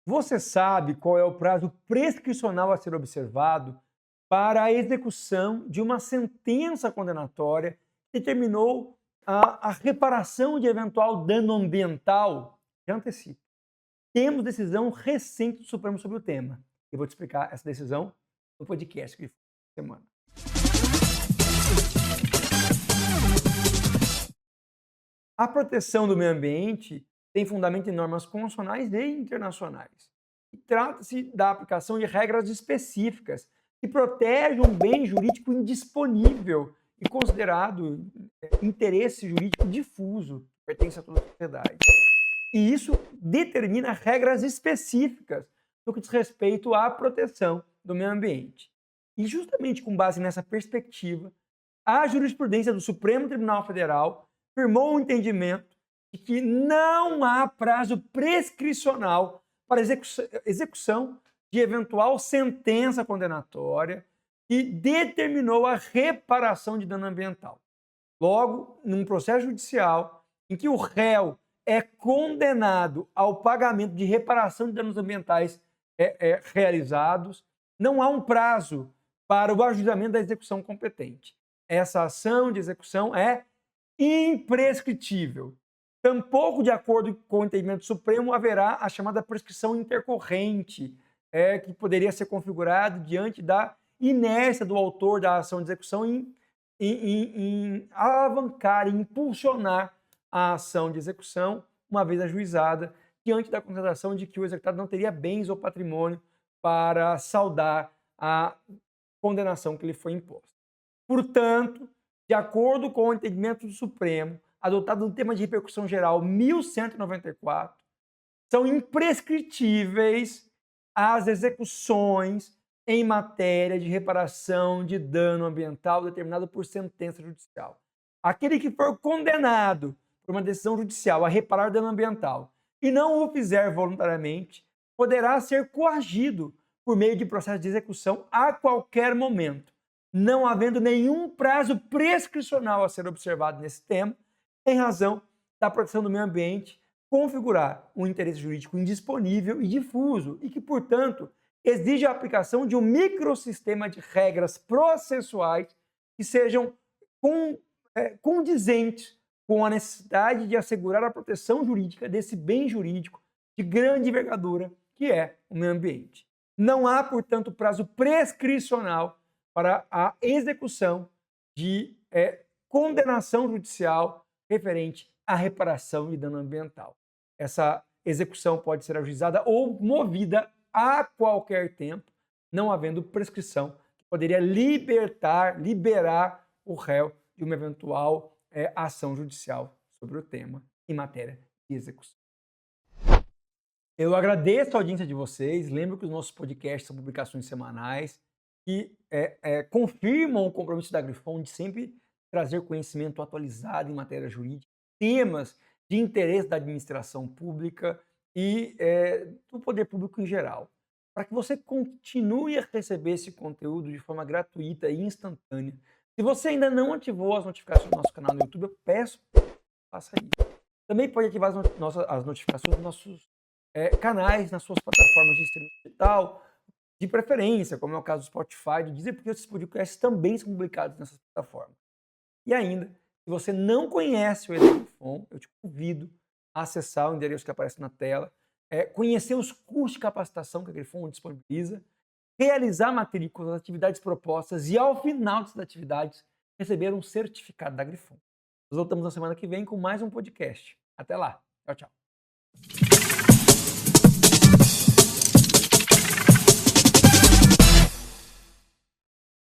Você sabe qual é o prazo prescricional a ser observado para a execução de uma sentença condenatória que determinou a reparação de eventual dano ambiental? Já antecipo. Temos decisão recente do Supremo sobre o tema. Eu vou te explicar essa decisão no podcast que foi semana. A proteção do meio ambiente tem fundamento em normas constitucionais e internacionais. E trata-se da aplicação de regras específicas que protegem um bem jurídico indisponível e considerado interesse jurídico difuso, que pertence a toda a sociedade. E isso determina regras específicas no que diz respeito à proteção do meio ambiente. E justamente com base nessa perspectiva, a jurisprudência do Supremo Tribunal Federal firmou o entendimento de que não há prazo prescricional para execução de eventual sentença condenatória que determinou a reparação de dano ambiental. Logo, num processo judicial em que o réu é condenado ao pagamento de reparação de danos ambientais realizados, não há um prazo para o ajuizamento da execução competente. Essa ação de execução é imprescritível. Tampouco, de acordo com o entendimento supremo, haverá a chamada prescrição intercorrente, que poderia ser configurada diante da inércia do autor da ação de execução em alavancar, em impulsionar a ação de execução, uma vez ajuizada, diante da constatação de que o executado não teria bens ou patrimônio para saldar a condenação que lhe foi imposta. Portanto, de acordo com o entendimento do Supremo, adotado no tema de repercussão geral 1194, são imprescritíveis as execuções em matéria de reparação de dano ambiental determinado por sentença judicial. Aquele que for condenado por uma decisão judicial a reparar dano ambiental e não o fizer voluntariamente, poderá ser coagido por meio de processo de execução a qualquer momento, não havendo nenhum prazo prescricional a ser observado nesse tema, em razão da proteção do meio ambiente configurar um interesse jurídico indisponível e difuso e que, portanto, exige a aplicação de um microsistema de regras processuais que sejam condizentes com a necessidade de assegurar a proteção jurídica desse bem jurídico de grande envergadura que é o meio ambiente. Não há, portanto, prazo prescricional para a execução de condenação judicial referente à reparação de dano ambiental. Essa execução pode ser ajuizada ou movida a qualquer tempo, não havendo prescrição que poderia liberar o réu de uma eventual ação judicial sobre o tema em matéria de execução. Eu agradeço a audiência de vocês. Lembro que os nossos podcasts são publicações semanais que confirmam o compromisso da Grifon de sempre trazer conhecimento atualizado em matéria jurídica, temas de interesse da administração pública e do poder público em geral. Para que você continue a receber esse conteúdo de forma gratuita e instantânea, se você ainda não ativou as notificações do nosso canal no YouTube, eu peço que faça isso. Também pode ativar as notificações dos nossos canais nas suas plataformas de streaming digital, de preferência, como é o caso do Spotify, do Deezer, porque esses podcasts também são publicados nessas plataformas. E ainda, se você não conhece o Grifon, eu te convido a acessar o endereço que aparece na tela, conhecer os cursos de capacitação que a Grifon disponibiliza, realizar matrículas, atividades propostas e, ao final dessas atividades, receber um certificado da Grifon. Nós voltamos na semana que vem com mais um podcast. Até lá. Tchau, tchau.